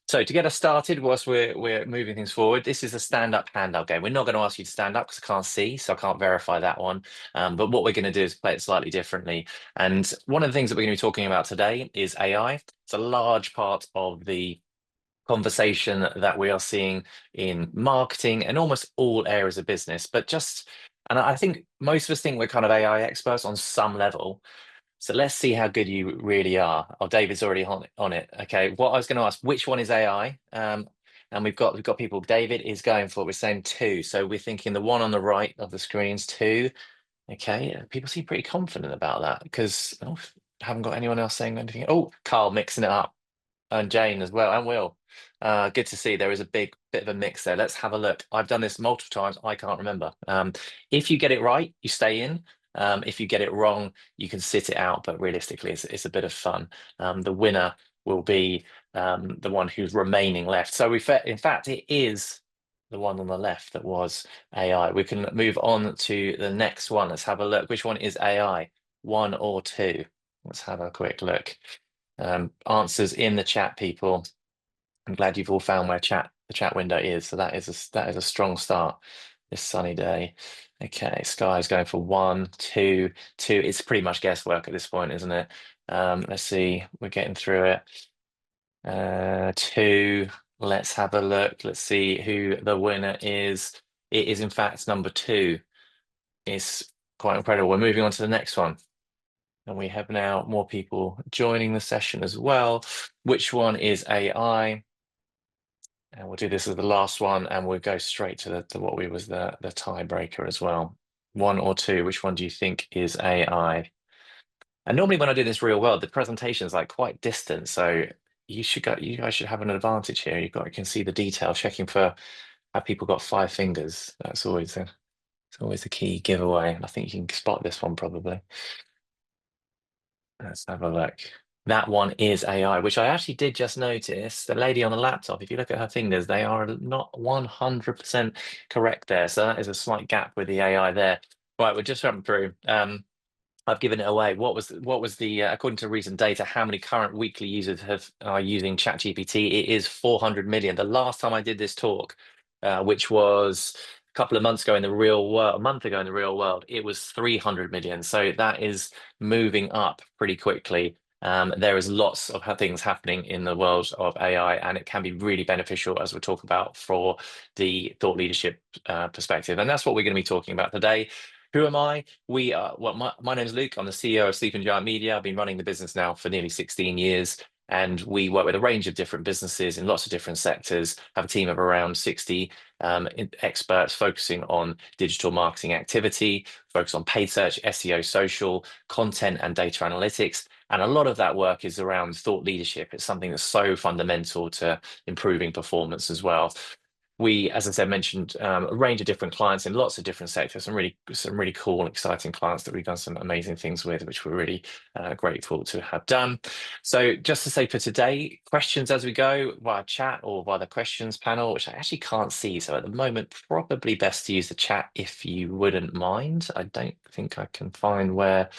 So to get us started, whilst we're moving things forward, this is a stand-up handout game. We're not going to ask you to stand up because I can't see, so I can't verify that one. But what we're going to do is play it slightly differently. And one of the things that we're going to be talking about today is AI. It's a large part of the conversation that we are seeing in marketing and almost all areas of business. And I think most of us think we're kind of AI experts on some level. So let's see how good you really are. Oh, David's already on it. Okay. What I was going to ask, which one is AI? And we've got people. David is going for. We're saying two. So we're thinking the one on the right of the screen's two. Okay. People seem pretty confident about that because haven't got anyone else saying anything. Oh, Carl mixing it up, and Jane as well, and Will. Good to see. There is a big bit of a mix there. Let's have a look. I've done this multiple times. I can't remember. If you get it right, you stay in. If you get it wrong, you can sit it out. But realistically, it's a bit of fun. The winner will be the one who's remaining left. So in fact, it is the one on the left that was AI. We can move on to the next one. Let's have a look. Which one is AI? One or two? Let's have a quick look. Answers in the chat, people. I'm glad you've all found where the chat window is. So that is a strong start this sunny day. Okay, Sky's going for one, two, two. It's pretty much guesswork at this point, isn't it? Let's see. We're getting through it. Two. Let's have a look. Let's see who the winner is. It is in fact number two. It's quite incredible. We're moving on to the next one. And we have now more people joining the session as well. Which one is AI? And we'll do this as the last one, and we'll go straight to what we was the tiebreaker as well. One or two, which one do you think is AI? And normally when I do this real world, the presentation is like quite distant, so you guys should have an advantage here. You can see the detail, checking for have people got five fingers. It's always a key giveaway. I think you can spot this one probably. Let's have a look. That one is AI, which I actually did just notice. The lady on the laptop, if you look at her fingers, they are not 100% correct there. So that is a slight gap with the AI there. Right, we're just running through. I've given it away. What was the according to recent data, how many current weekly users are using ChatGPT? It is 400 million. The last time I did this talk, which was a couple of months ago in the real world, a month ago in the real world, it was 300 million. So that is moving up pretty quickly. There is lots of things happening in the world of AI, and it can be really beneficial, as we'll talk about, for the thought leadership perspective. And that's what we're going to be talking about today. Who am I? My name is Luke. I'm the CEO of Sleeping Giant Media. I've been running the business now for nearly 16 years, and we work with a range of different businesses in lots of different sectors. Have a team of around 60 experts focusing on digital marketing activity, focus on paid search, SEO, social, content, and data analytics. And a lot of that work is around thought leadership. It's something that's so fundamental to improving performance as well. We, as I said, mentioned a range of different clients in lots of different sectors, some really cool and exciting clients that we've done some amazing things with, which we're really grateful to have done. So just to say for today, questions as we go via chat or via the questions panel, which I actually can't see. So at the moment, probably best to use the chat if you wouldn't mind. I don't think I can find where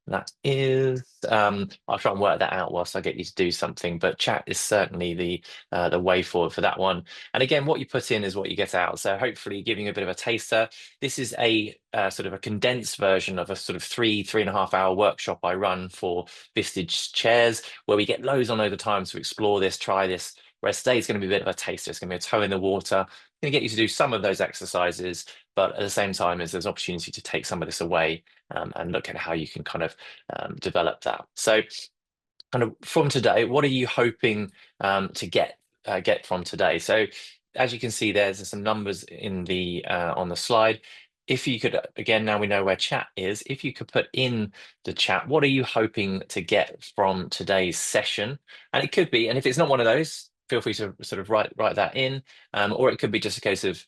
that is. I'll try and work that out whilst I get you to do something. But chat is certainly the way forward for that one. And again, what you put in is what you get out. So hopefully, giving you a bit of a taster. This is a sort of a condensed version of a sort of 3.5 hour workshop I run for Vistage chairs, where we get loads on over time to explore this, try this. Whereas today is going to be a bit of a taster. It's going to be a toe in the water. Going to get you to do some of those exercises, but at the same time, there's opportunity to take some of this away and look at how you can kind of develop that. So kind of from today, what are you hoping to get from today? So as you can see, there's some numbers in the on the slide. If you could, again, now we know where chat is, if you could put in the chat, what are you hoping to get from today's session? And it could be, and if it's not one of those, feel free to sort of write that in, or it could be just a case of,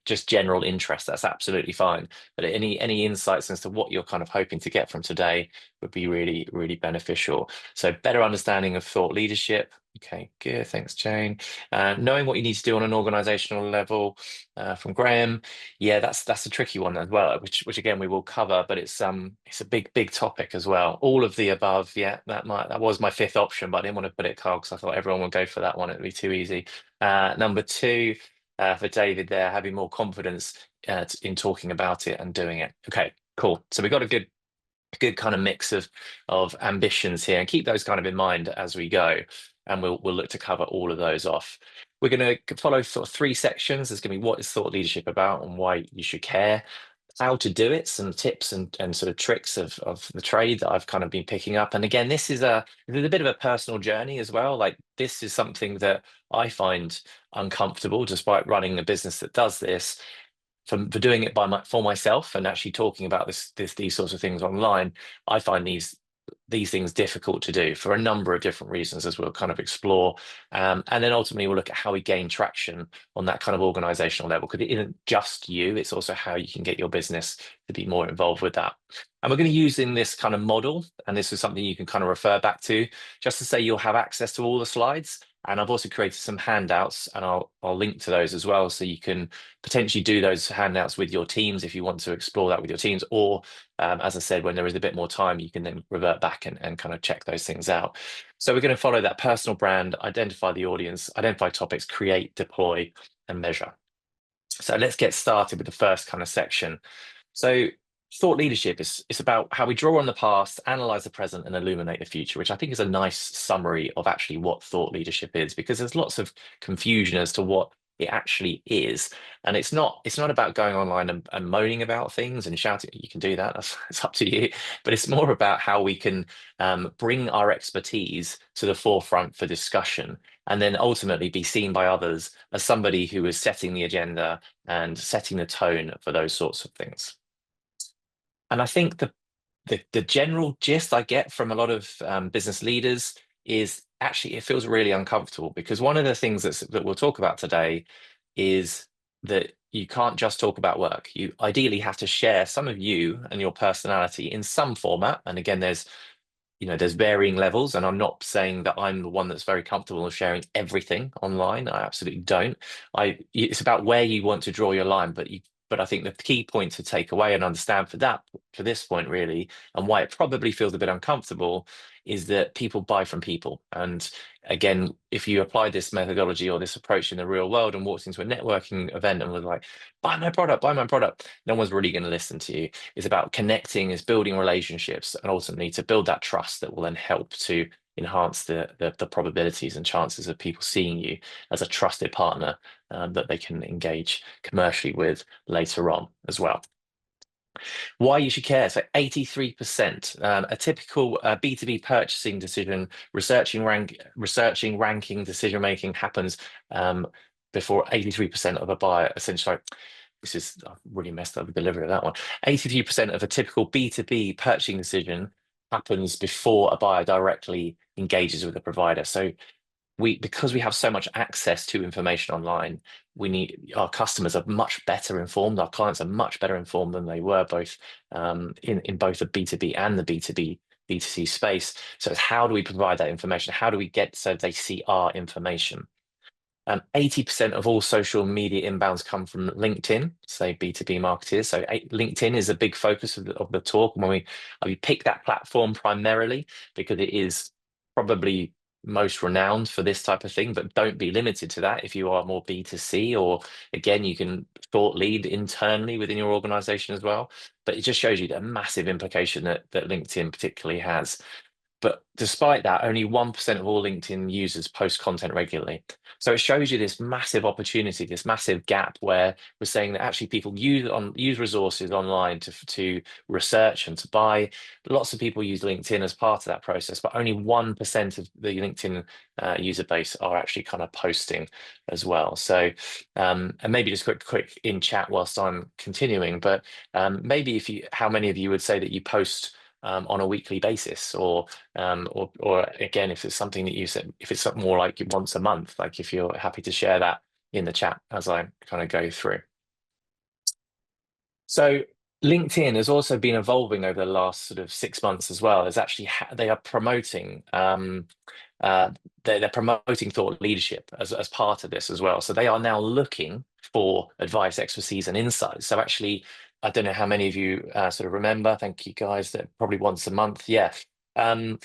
just general interest. That's absolutely fine. But any insights as to what you're kind of hoping to get from today would be really, really beneficial. So better understanding of thought leadership, Okay, good. Thanks, Jane. Knowing what you need to do on an organizational level, from Graham. Yeah, that's a tricky one as well, which again we will cover, but it's a big topic as well. All of the above, yeah, that was my fifth option, but I didn't want to put it Carl because I thought everyone would go for that one. It'd be too easy. Number two, for David there, having more confidence in talking about it and doing it. Okay, cool. So we got a good kind of mix of ambitions here, and keep those kind of in mind as we go. And we'll look to cover all of those off. We're going to follow sort of three sections. There's going to be what is thought leadership about and why you should care, how to do it, some tips and sort of tricks of the trade that I've kind of been picking up. And again, this is a bit of a personal journey as well. Like this is something that I find uncomfortable, despite running a business that does this for doing it for myself and actually talking about these sorts of things online. I find these things difficult to do for a number of different reasons, as we'll kind of explore. And then ultimately we'll look at how we gain traction on that kind of organizational level, because it isn't just you, it's also how you can get your business to be more involved with that. And we're going to use in this kind of model, and this is something you can kind of refer back to, just to say you'll have access to all the slides. And I've also created some handouts, and I'll link to those as well, so you can potentially do those handouts with your teams if you want to explore that with your teams, or as I said, when there is a bit more time, you can then revert back and kind of check those things out. So we're going to follow that personal brand, identify the audience, identify topics, create, deploy, and measure. So let's get started with the first kind of section. So thought leadership is it's about how we draw on the past, analyze the present, and illuminate the future, which I think is a nice summary of actually what thought leadership is, because there's lots of confusion as to what it actually is. And it's not about going online and moaning about things and shouting. You can do that, it's up to you. But it's more about how we can bring our expertise to the forefront for discussion, and then ultimately be seen by others as somebody who is setting the agenda and setting the tone for those sorts of things. And I think the general gist I get from a lot of business leaders is actually it feels really uncomfortable, because one of the things that we'll talk about today is that you can't just talk about work. You ideally have to share some of you and your personality in some format. And again, there's varying levels, and I'm not saying that I'm the one that's very comfortable with sharing everything online. I absolutely don't. It's about where you want to draw your line, but I think the key point to take away and understand for this point really, and why it probably feels a bit uncomfortable, is that people buy from people. And again, if you apply this methodology or this approach in the real world and walked into a networking event and was like, buy my product, no one's really going to listen to you. It's about connecting, it's building relationships, and ultimately to build that trust that will then help to enhance the probabilities and chances of people seeing you as a trusted partner that they can engage commercially with later on as well. Why you should care. So 83%, a typical B2B purchasing decision, researching, ranking, decision making happens before 83% of a buyer. Essentially, I've really messed up the delivery of that one. 83% of a typical B2B purchasing decision happens before a buyer directly engages with the provider. So because we have so much access to information online, our customers are much better informed. Our clients are much better informed than they were, both in both the B2B and the B2C space. So it's how do we provide that information? How do we get so they see our information? 80% of all social media inbounds come from LinkedIn, say B2B marketers. So LinkedIn is a big focus of the talk. And when we pick that platform primarily because it is probably most renowned for this type of thing, but don't be limited to that if you are more B2C, or again, you can thought lead internally within your organization as well. But it just shows you the massive implication that LinkedIn particularly has. But despite that, only 1% of all LinkedIn users post content regularly. So it shows you this massive opportunity, this massive gap where we're saying that actually people use resources online to research and to buy. Lots of people use LinkedIn as part of that process, but only 1% of the LinkedIn user base are actually kind of posting as well. So, and maybe just quick in chat whilst I'm continuing, but maybe how many of you would say that you post on a weekly basis, or again, if it's something that you said, if it's something more like once a month, like if you're happy to share that in the chat as I kind of go through. So LinkedIn has also been evolving over the last sort of 6 months as well. They are promoting they're promoting thought leadership as part of this as well. So they are now looking for advice, expertise, and insights. So actually, I don't know how many of you sort of remember. Thank you guys. That probably once a month. Yeah. Um,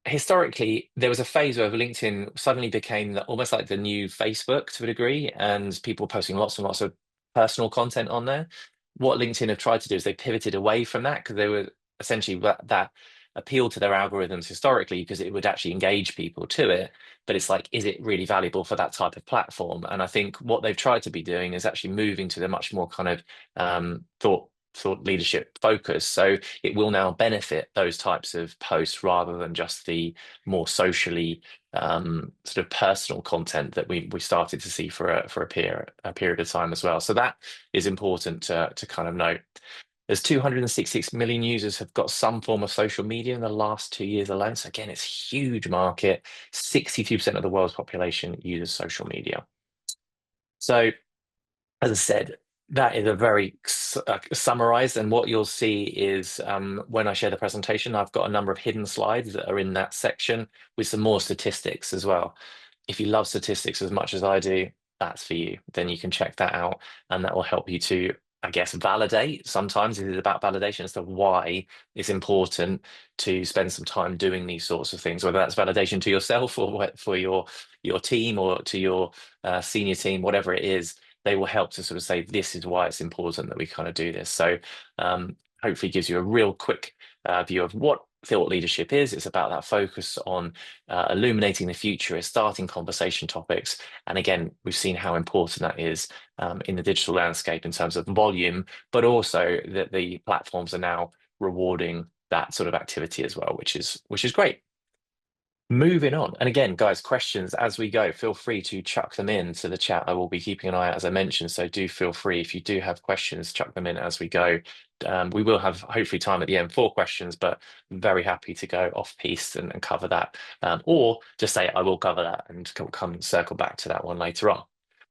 Historically, there was a phase where LinkedIn suddenly became almost like the new Facebook to a degree, and people posting lots and lots of personal content on there. What LinkedIn have tried to do is they pivoted away from that because they were essentially that appealed to their algorithms historically because it would actually engage people to it. But it's like, is it really valuable for that type of platform? And I think what they've tried to be doing is actually moving to the much more kind of thought leadership focus. So it will now benefit those types of posts rather than just the more socially sort of personal content that we started to see for a period of time as well. So that is important to kind of note. There's 266 million users have got some form of social media in the last 2 years alone. So again, it's a huge market. 62% of the world's population uses social media. So as I said, that is a very summarized, and what you'll see is when I share the presentation, I've got a number of hidden slides that are in that section with some more statistics as well. If you love statistics as much as I do, that's for you. Then you can check that out, and that will help you to, I guess, validate. Sometimes it is about validation as to why it's important to spend some time doing these sorts of things, whether that's validation to yourself or for your team or to your senior team, whatever it is. They will help to sort of say this is why it's important that we kind of do this. So hopefully gives you a real quick view of what thought leadership is. It's about that focus on illuminating the future, is starting conversation topics. And again, we've seen how important that is in the digital landscape in terms of volume, but also that the platforms are now rewarding that sort of activity as well, which is great. Moving on. And again, guys, questions as we go, feel free to chuck them in to the chat. I will be keeping an eye out, as I mentioned. So do feel free, if you do have questions, chuck them in as we go. We will have hopefully time at the end for questions, but I'm very happy to go off piece and cover that. Or just say, I will cover that and come and circle back to that one later on.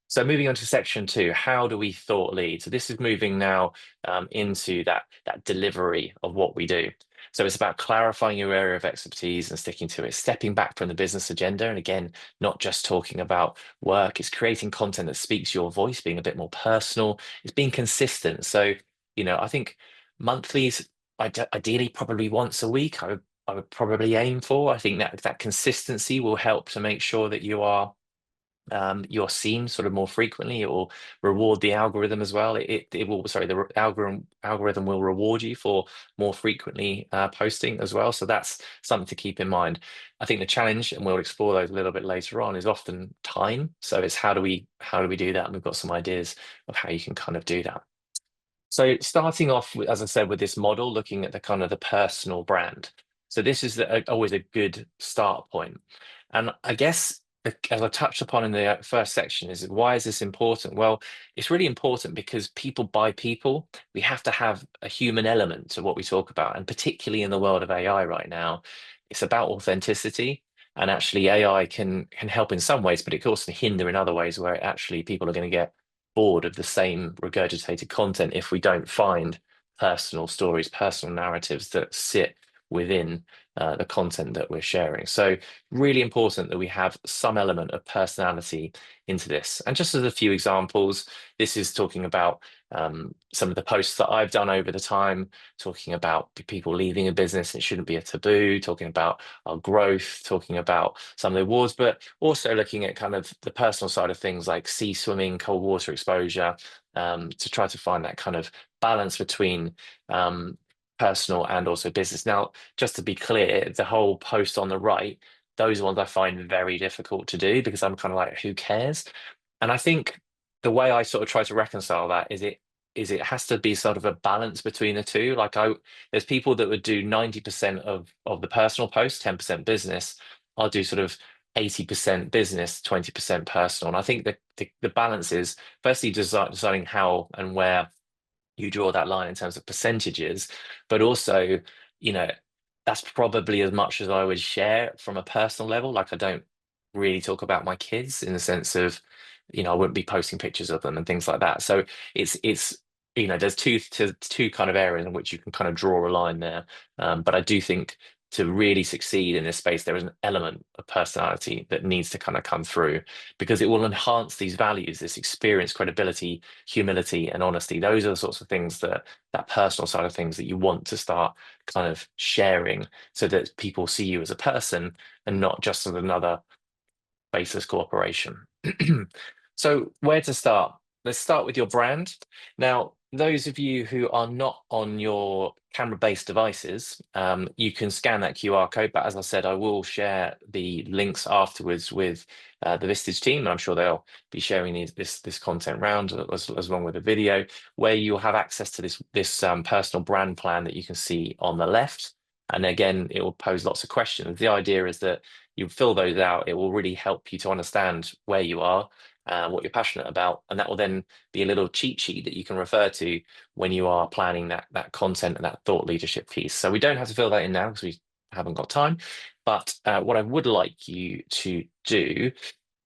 So moving on to section two, how do we thought lead? So this is moving now into that delivery of what we do. So it's about clarifying your area of expertise and sticking to it, stepping back from the business agenda. And again, not just talking about work, it's creating content that speaks your voice, being a bit more personal, it's being consistent. So, I think monthlies, ideally probably once a week, I would probably aim for. I think that consistency will help to make sure that you're seen sort of more frequently. It will reward the algorithm as well. It will, sorry, the algorithm will reward you for more frequently posting as well. So that's something to keep in mind. I think the challenge, and we'll explore those a little bit later on, is often time. So it's how do we do that? And we've got some ideas of how you can kind of do that. So starting off, as I said, with this model, looking at the kind of the personal brand. So this is always a good start point. And I guess, as I touched upon in the first section, is why is this important? Well, it's really important because people buy people. We have to have a human element to what we talk about. And particularly in the world of AI right now, it's about authenticity. And actually, AI can help in some ways, but it can also hinder in other ways where actually people are going to get bored of the same regurgitated content if we don't find personal stories, personal narratives that sit within the content that we're sharing. So really important that we have some element of personality into this. And just as a few examples, this is talking about some of the posts that I've done over the time, talking about people leaving a business. It shouldn't be a taboo, talking about our growth, talking about some of the awards, but also looking at kind of the personal side of things like sea swimming, cold water exposure, to try to find that kind of balance between personal and also business. Now, just to be clear, the whole post on the right, those ones I find very difficult to do because I'm kind of like, who cares? And I think the way I sort of try to reconcile that is it has to be sort of a balance between the two. There's people that would do 90% of the personal post, 10% business. I'll do sort of 80% business, 20% personal. And I think the balance is firstly deciding how and where you draw that line in terms of percentages, but also, you know, that's probably as much as I would share from a personal level. Like I don't really talk about my kids in the sense of, I wouldn't be posting pictures of them and things like that. So it's there's two kind of areas in which you can kind of draw a line there. But I do think to really succeed in this space, there is an element of personality that needs to kind of come through because it will enhance these values, this experience, credibility, humility, and honesty. Those are the sorts of things that personal side of things that you want to start kind of sharing so that people see you as a person and not just as another baseless corporation. So, where to start? Let's start with your brand. Now, those of you who are not on your camera-based devices, you can scan that QR code. But as I said, I will share the links afterwards with the Vistage team, and I'm sure they'll be sharing this content round as long with the video, where you'll have access to this personal brand plan that you can see on the left. And again, it will pose lots of questions. The idea is that you fill those out, it will really help you to understand where you are, what you're passionate about, and that will then be a little cheat sheet that you can refer to when you are planning that content and that thought leadership piece. So we don't have to fill that in now because we haven't got time. But what I would like you to do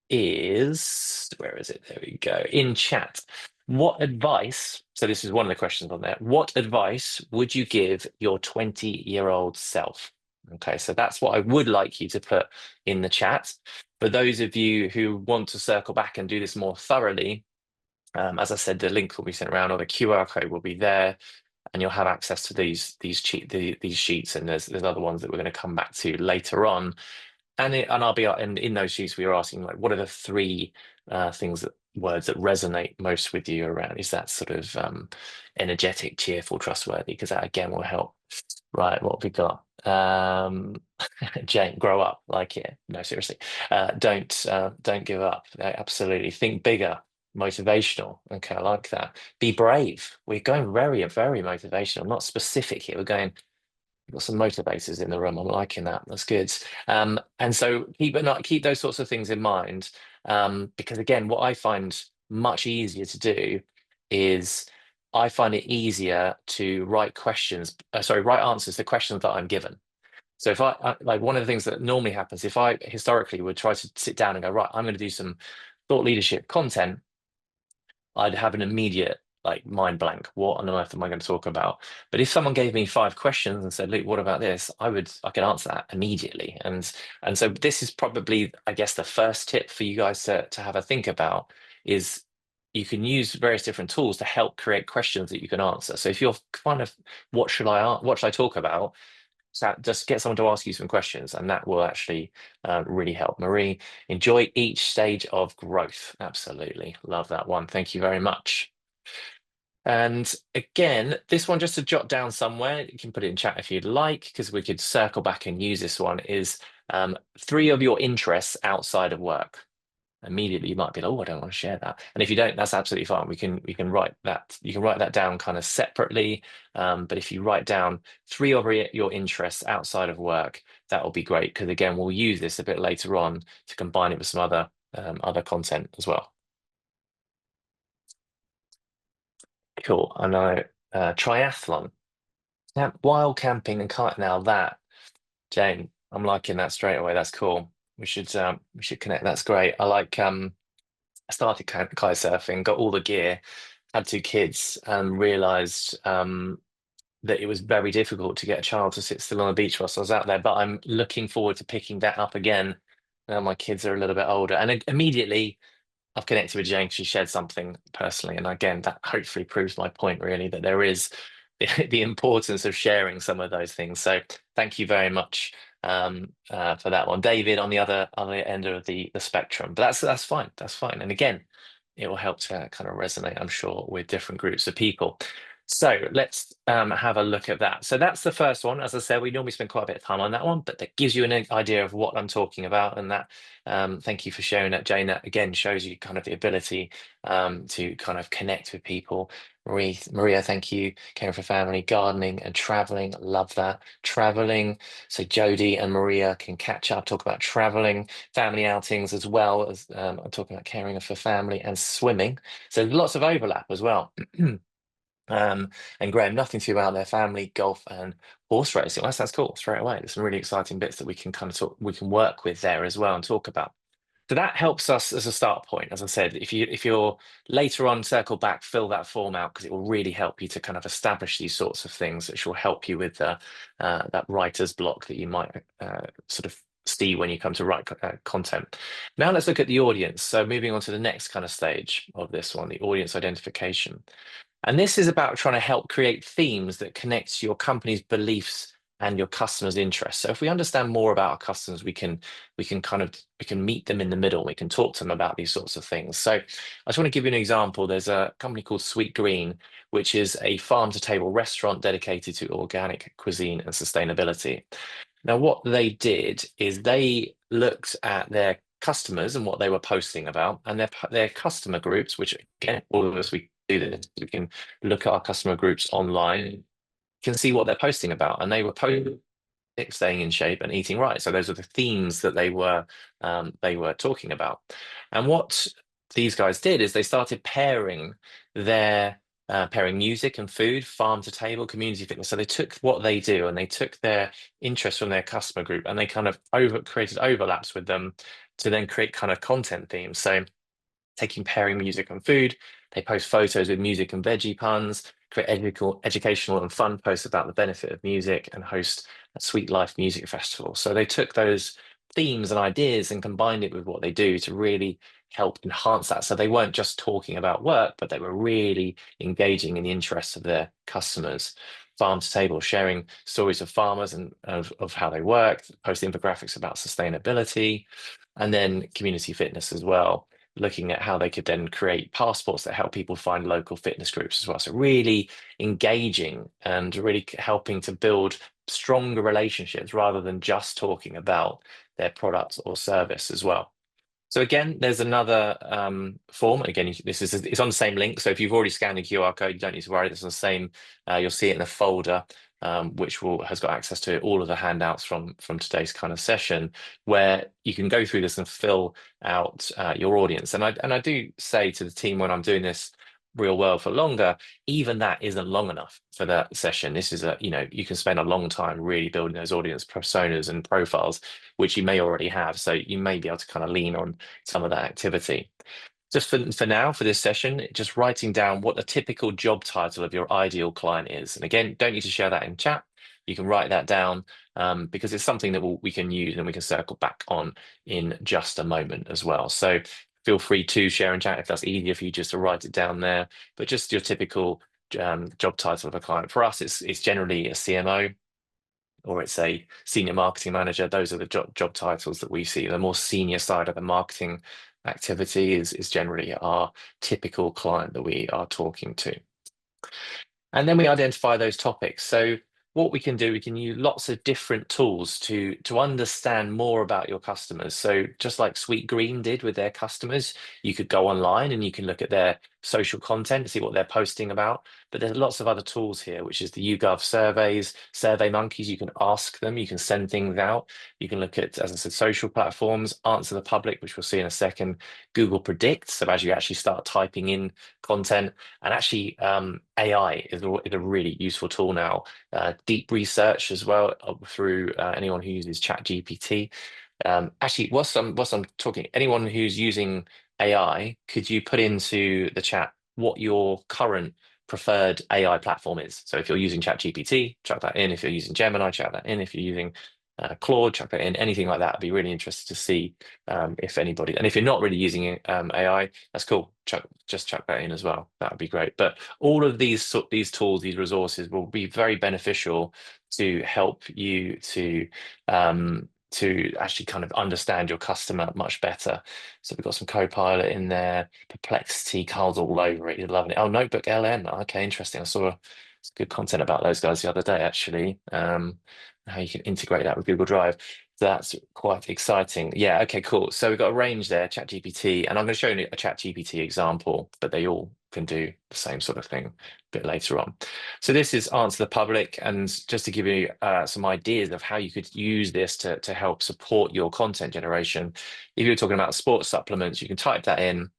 is, where is it? There we go. In chat. What advice, so this is one of the questions on there, what advice would you give your 20-year-old self? Okay, so that's what I would like you to put in the chat. For those of you who want to circle back and do this more thoroughly, as I said, the link will be sent around or the QR code will be there, and you'll have access to these sheets. And there's other ones that we're going to come back to later on. And I'll be and in those sheets we were asking like, what are the three things that words that resonate most with you around? Is that sort of energetic, cheerful, trustworthy? Because that again will help. Right, what have we got? Jane, grow up, like it. No, seriously. Don't give up. Absolutely. Think bigger. Motivational. Okay, I like that. Be brave. We're going very, very motivational, not specific here. We're going, we've got some motivators in the room. I'm liking that. That's good. And so keep those sorts of things in mind. Because again, what I find much easier to do is I find it easier to write answers to questions that I'm given. So if like one of the things that normally happens, if I historically would try to sit down and go, right, I'm going to do some thought leadership content, I'd have an immediate like mind blank. What on earth am I going to talk about? But if someone gave me 5 questions and said, "Luke, what about this?" I could answer that immediately. And so this is probably, I guess, the first tip for you guys to have a think about is you can use various different tools to help create questions that you can answer. So if you're kind of, what should I talk about? So just get someone to ask you some questions, and that will actually really help. Marie, enjoy each stage of growth. Absolutely. Love that one. Thank you very much. And again, this one, just to jot down somewhere, you can put it in chat if you'd like, because we could circle back and use this one, is 3 of your interests outside of work. Immediately you might be like, oh, I don't want to share that. And if you don't, that's absolutely fine. We can write that, you can write that down kind of separately. But if you write down 3 of your interests outside of work, that will be great. Because again, we'll use this a bit later on to combine it with some other content as well. Cool. I know triathlon. Wild camping and kite. Now that, Jane, I'm liking that straight away. That's cool. We should connect. That's great. I started kite surfing, got all the gear, had 2 kids, and realized that it was very difficult to get a child to sit still on the beach whilst I was out there. But I'm looking forward to picking that up again now my kids are a little bit older. And immediately I've connected with Jane 'cause she shared something personally. And again, that hopefully proves my point really that there is the importance of sharing some of those things. So thank you very much for that one. David on the other end of the spectrum. But that's fine. That's fine. And again, it will help to kind of resonate, I'm sure, with different groups of people. So let's have a look at that. So that's the first one. As I said, we normally spend quite a bit of time on that one, but that gives you an idea of what I'm talking about. And that, thank you for sharing that, Jane. That again shows you kind of the ability to kind of connect with people. Maria, thank you. Caring for family, gardening, and traveling. Love that. Traveling. So Jody and Maria can catch up, talk about traveling, family outings, as well as I'm talking about caring for family and swimming. So lots of overlap as well. And Graham, nothing too about their family, golf, and horse racing. Well, that sounds cool straight away. There's some really exciting bits that we can kind of we can work with there as well and talk about. So that helps us as a start point. As I said, if you're later on circle back, fill that form out because it will really help you to kind of establish these sorts of things, which will help you with that writer's block that you might sort of see when you come to write content. Now let's look at the audience. So moving on to the next kind of stage of this one, the audience identification. And this is about trying to help create themes that connect your company's beliefs and your customers' interests. So if we understand more about our customers, we can meet them in the middle. We can talk to them about these sorts of things. So I just want to give you an example. There's a company called Sweet Green, which is a farm to table restaurant dedicated to organic cuisine and sustainability. Now, what they did is they looked at their customers and what they were posting about, and their customer groups, which again, all of us we do this. We can look at our customer groups online, can see what they're posting about, and they were posting staying in shape and eating right. So those are the themes that they were talking about. And what these guys did is they started pairing music and food, farm to table, community fitness. So they took what they do and they took their interest from their customer group and they kind of created overlaps with them to then create kind of content themes. So taking pairing music and food. They post photos with music and veggie puns, create educational and fun posts about the benefit of music, and host a Sweet Life Music Festival. So they took those themes and ideas and combined it with what they do to really help enhance that. So they weren't just talking about work, but they were really engaging in the interests of their customers. Farm to table, sharing stories of farmers and of how they work, post infographics about sustainability, and then community fitness as well, looking at how they could then create passports that help people find local fitness groups as well. So really engaging and really helping to build stronger relationships rather than just talking about their product or service as well. So again, there's another form. Again, it's on the same link. So if you've already scanned the QR code, you don't need to worry. It's on the same. You'll see it in the folder, which has got access to all of the handouts from today's kind of session, where you can go through this and fill out your audience. And I do say to the team when I'm doing this real world for longer, even that isn't long enough for that session. This is you can spend a long time really building those audience personas and profiles, which you may already have. So you may be able to kind of lean on some of that activity. Just for now, for this session, just writing down what the typical job title of your ideal client is. And again, don't need to share that in chat. You can write that down because it's something that we can use and we can circle back on in just a moment as well. So feel free to share in chat if that's easier for you just to write it down there. But just your typical job title of a client. For us, it's generally a CMO or it's a senior marketing manager. Those are the job titles that we see. The more senior side of the marketing activity is generally our typical client that we are talking to. And then we identify those topics. So what we can do, we can use lots of different tools to understand more about your customers. So just like Sweet Green did with their customers, you could go online and you can look at their social content, see what they're posting about. But there's lots of other tools here, which is the YouGov surveys, Survey Monkeys. You can ask them, you can send things out. You can look at, as I said, social platforms, Answer the Public, which we'll see in a second, Google Predict. So as you actually start typing in content, and actually AI is a really useful tool now. Deep research as well through anyone who uses ChatGPT. Actually, whilst I'm talking, anyone who's using AI, could you put into the chat what your current preferred AI platform is? So if you're using ChatGPT, chuck that in. If you're using Gemini, chuck that in. If you're using Claude, chuck that in. Anything like that, I'd be really interested to see if anybody. And if you're not really using AI, that's cool. Just chuck that in as well. That would be great. But all of these tools, these resources will be very beneficial to help you to actually kind of understand your customer much better. So we've got some Copilot in there, Perplexity, Carl's all over it. He's loving it. Oh, Notebook LM. Okay, interesting. I saw some good content about those guys the other day, actually. How you can integrate that with Google Drive. So that's quite exciting. Yeah, okay, cool. So we've got a range there, ChatGPT, and I'm going to show you a ChatGPT example, but they all can do the same sort of thing a bit later on. So this is Answer the Public, and just to give you some ideas of how you could use this to help support your content generation. If you're talking about sports supplements, you can type that in.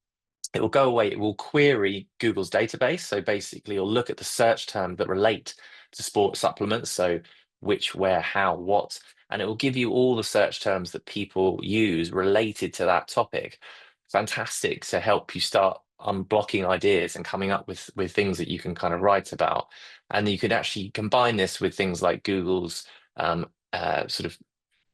It will go away. It will query Google's database. So basically, you'll look at the search terms that relate to sports supplements. So which, where, how, what, and it will give you all the search terms that people use related to that topic. Fantastic to help you start unblocking ideas and coming up with things that you can kind of write about. And you could actually combine this with things like Google's sort of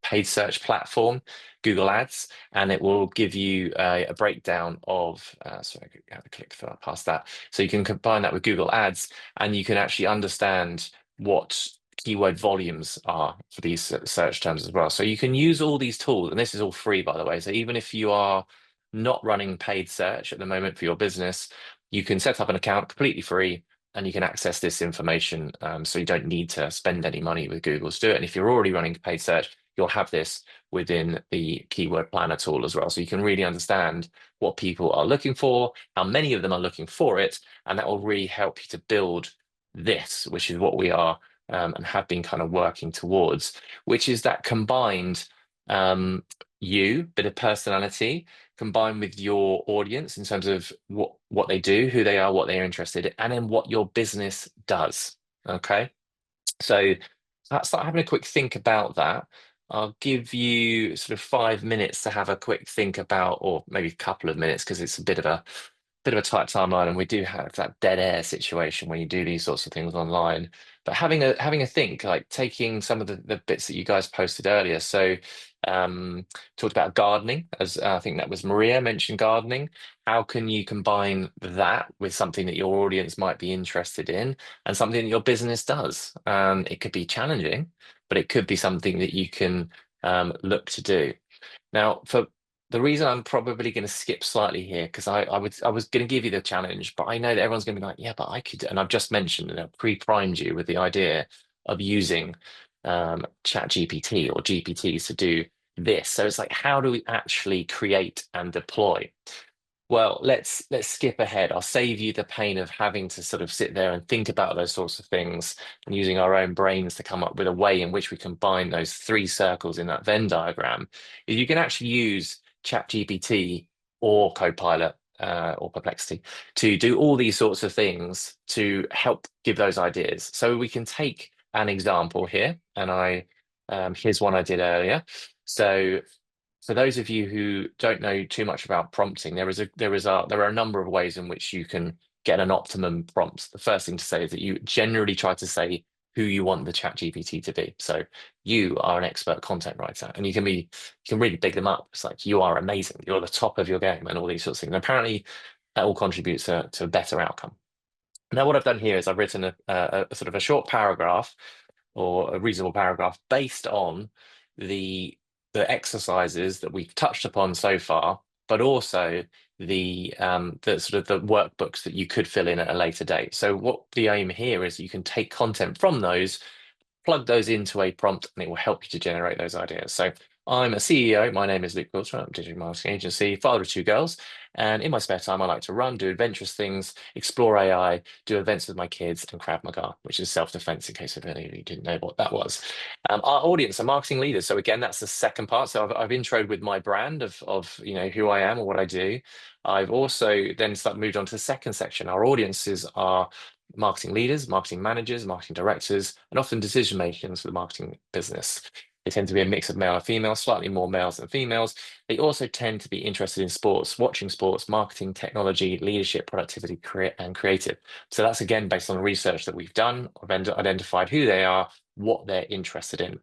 paid search platform, Google Ads, and it will give you a breakdown of, sorry, I have to click past that. So you can combine that with Google Ads, and you can actually understand what keyword volumes are for these search terms as well. So you can use all these tools, and this is all free, by the way. So even if you are not running paid search at the moment for your business, you can set up an account completely free and you can access this information. So you don't need to spend any money with Google to do it. And if you're already running paid search, you'll have this within the keyword planner tool as well. So you can really understand what people are looking for, how many of them are looking for it, and that will really help you to build this, which is what we are and have been kind of working towards, which is that combined bit of personality combined with your audience in terms of what they do, who they are, what they're interested in, and then what your business does. Okay. So let's start having a quick think about that. I'll give you sort of 5 minutes to have a quick think about, or maybe a couple of minutes, because it's a bit of a tight timeline, and we do have that dead air situation when you do these sorts of things online. But having a think, like taking some of the bits that you guys posted earlier. So talked about gardening, as I think that was Maria mentioned gardening. How can you combine that with something that your audience might be interested in and something that your business does? It could be challenging, but it could be something that you can look to do. Now, for the reason I'm probably going to skip slightly here, because I was going to give you the challenge, but I know that everyone's going to be like, yeah, but I could, and I've just mentioned and I've pre-primed you with the idea of using Chat GPT or GPTs to do this. So it's like, how do we actually create and deploy? Well, let's skip ahead. I'll save you the pain of having to sort of sit there and think about those sorts of things and using our own brains to come up with a way in which we combine those three circles in that Venn diagram. Is you can actually use ChatGPT or Copilot or Perplexity to do all these sorts of things to help give those ideas. So we can take an example here, and here's one I did earlier. So for those of you who don't know too much about prompting, there are a number of ways in which you can get an optimum prompt. The first thing to say is that you generally try to say who you want the chat GPT to be. So you are an expert content writer, and you can really big them up. It's like, you are amazing, you're the top of your game, and all these sorts of things. And apparently that all contributes to a better outcome. Now, what I've done here is I've written a sort of a short paragraph or a reasonable paragraph based on the exercises that we've touched upon so far, but also the sort of the workbooks that you could fill in at a later date. So what the aim here is you can take content from those, plug those into a prompt, and it will help you to generate those ideas. So I'm a CEO. My name is Luke Quilter. I'm a digital marketing agency, father of two girls. And in my spare time, I like to run, do adventurous things, explore AI, do events with my kids, and Krav Maga, which is self-defense, in case of any of you didn't know what that was. Our audience are marketing leaders. So again, that's the second part. So I've introed with my brand of who I am or what I do. I've also then moved on to the second section. Our audiences are marketing leaders, marketing managers, marketing directors, and often decision makers for the marketing business. They tend to be a mix of male and female, slightly more males than females. They also tend to be interested in sports, watching sports, marketing, technology, leadership, productivity, and creative. So that's again based on the research that we've done. I've identified who they are, what they're interested in.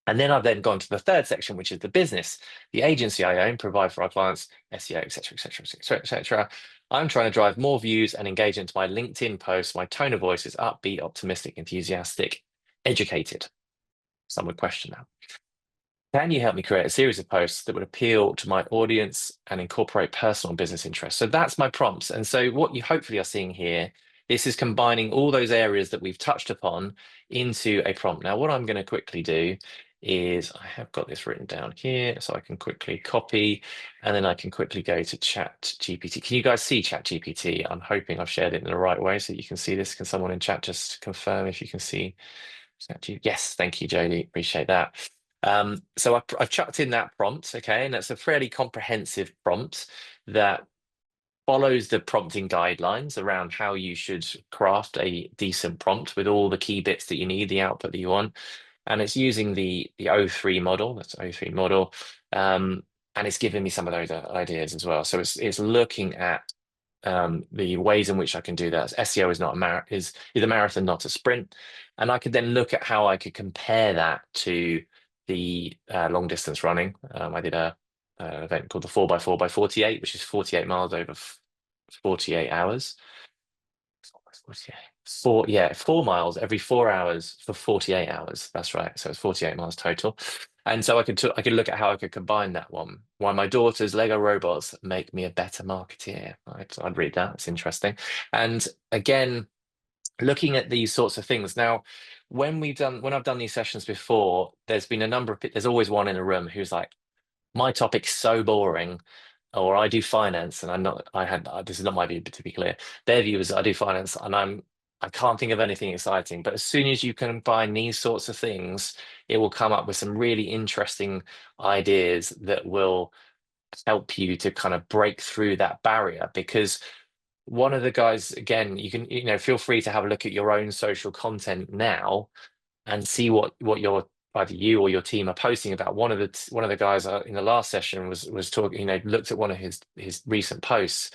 And then I've then gone to the third section, which is the business, the agency I own, provide for our clients, SEO, et cetera, et cetera, et cetera, et cetera. I'm trying to drive more views and engagement to my LinkedIn posts. My tone of voice is upbeat, optimistic, enthusiastic, educated. Some would question that. Can you help me create a series of posts that would appeal to my audience and incorporate personal and business interests? So that's my prompts. And so what you hopefully are seeing here, this is combining all those areas that we've touched upon into a prompt. Now, what I'm going to quickly do is I have got this written down here, so I can quickly copy, and then I can quickly go to Chat GPT. Can you guys see Chat GPT? I'm hoping I've shared it in the right way so you can see this. Can someone in chat just confirm if you can see? Yes, thank you, Jodie. Appreciate that. So I've chucked in that prompt, okay, and that's a fairly comprehensive prompt that follows the prompting guidelines around how you should craft a decent prompt with all the key bits that you need, the output that you want. and it's using the O3 model. That's O3 model, and it's giving me some of those ideas as well. So it's looking at the ways in which I can do that. SEO is not a is a marathon, not a sprint, and I could then look at how I could compare that to the long distance running. I did a event called the 4x4 by 48, which is 48 miles over 48 hours. 48. 4 miles every 4 hours for 48 hours. That's right. So it's 48 miles total. And so I could look at how I could combine that one. Why my daughter's Lego robots make me a better marketeer. I'd read that. It's interesting. And again, looking at these sorts of things. Now, when I've done these sessions before, there's been a number of there's always one in a room who's like, my topic's so boring, or I do finance and I'm not, this is not my view, but to be clear, their view is I do finance and I can't think of anything exciting. But as soon as you combine these sorts of things, it will come up with some really interesting ideas that will help you to kind of break through that barrier. Because one of the guys, again, feel free to have a look at your own social content now and see what your either you or your team are posting about. One of the guys in the last session was talking, looked at one of his recent posts,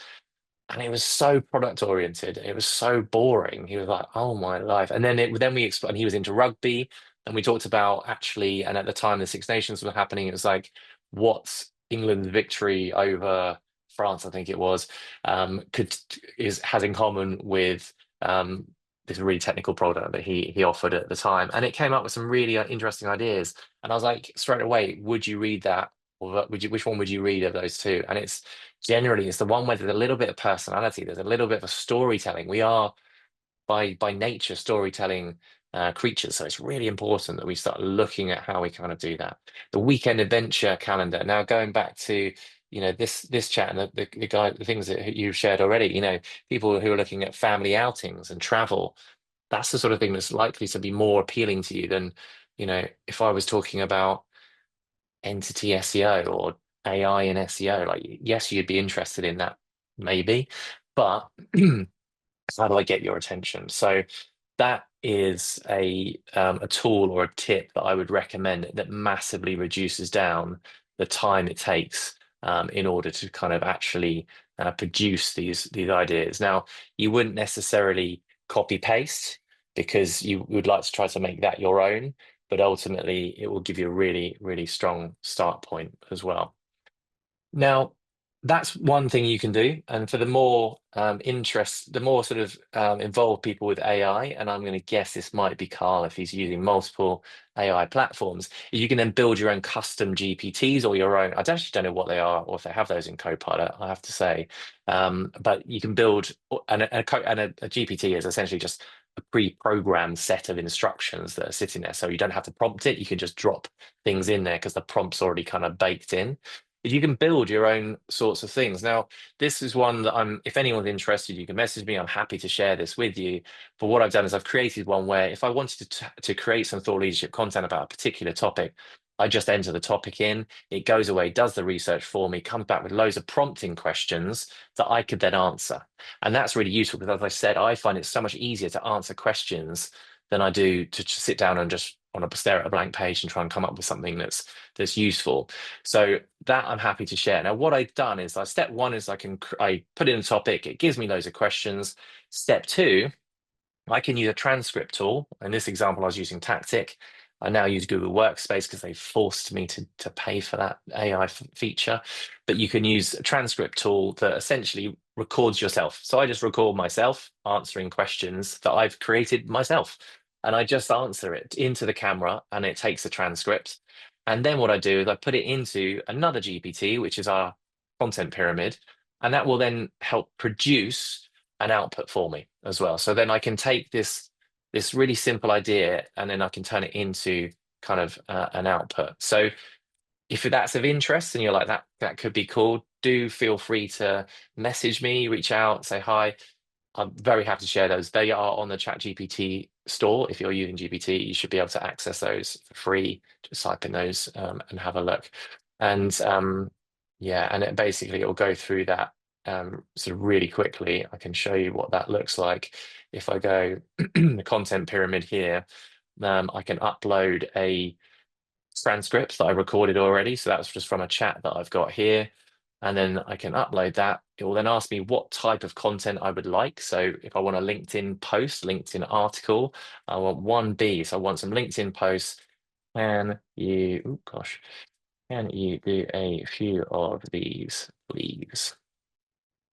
and it was so product oriented. It was so boring. He was like, "Oh my life!" And then we explained he was into rugby, and we talked about actually. And at the time the Six Nations were happening, it was like, what's England's victory over France, I think it was, could is has in common with this really technical product that he offered at the time, and it came up with some really interesting ideas. And I was like, straight away, would you read that, or which one would you read of those two? And it's the one where there's a little bit of personality, there's a little bit of a storytelling. We are by nature storytelling creatures, so it's really important that we start looking at how we kind of do that. The weekend adventure calendar. Now, going back to this chat and the things that you've shared already, people who are looking at family outings and travel, that's the sort of thing that's likely to be more appealing to you than if I was talking about entity SEO or AI in SEO. Like, yes, you'd be interested in that, maybe, but how do I get your attention? So that is a tool or a tip that I would recommend that massively reduces down the time it takes in order to kind of actually produce these ideas. Now, you wouldn't necessarily copy paste because you would like to try to make that your own, but ultimately it will give you a really, really strong start point as well. Now, that's one thing you can do. And for the more the more sort of involved people with AI, and I'm going to guess this might be Carl if he's using multiple AI platforms, you can then build your own custom GPTs or your own. I actually don't know what they are or if they have those in Copilot, I have to say. But you can build, and a GPT is essentially just a pre-programmed set of instructions that are sitting there. So you don't have to prompt it. You can just drop things in there because the prompt's already kind of baked in. You can build your own sorts of things. Now, this is one that if anyone's interested, you can message me. I'm happy to share this with you. But what I've done is I've created one where if I wanted to create some thought leadership content about a particular topic, I just enter the topic in, it goes away, does the research for me, comes back with loads of prompting questions that I could then answer. And that's really useful because, as I said, I find it so much easier to answer questions than I do to just sit down and just want to stare at a blank page and try and come up with something that's useful. So that I'm happy to share. Now, what I've done is, step one is I put in a topic, it gives me loads of questions. Step two, I can use a transcript tool. In this example, I was using Tactic. I now use Google Workspace because they forced me to pay for that AI feature. But you can use a transcript tool that essentially records yourself. So I just record myself answering questions that I've created myself. And I just answer it into the camera and it takes a transcript. And then what I do is I put it into another GPT, which is our content pyramid. And that will then help produce an output for me as well. So then I can take this really simple idea and then I can turn it into kind of an output. So if that's of interest and you're like that could be cool, do feel free to message me, reach out, say hi. I'm very happy to share those. They are on the ChatGPT store. If you're using GPT, you should be able to access those for free. Just type in those and have a look. And yeah, and it will go through that sort of really quickly. I can show you what that looks like. If I go the content pyramid here, I can upload a transcript that I recorded already. So that's just from a chat that I've got here. And then I can upload that. It will then ask me what type of content I would like. So if I want a LinkedIn post, LinkedIn article, I want 1B. So I want some LinkedIn posts. Can you, oh gosh, can you do a few of these, please?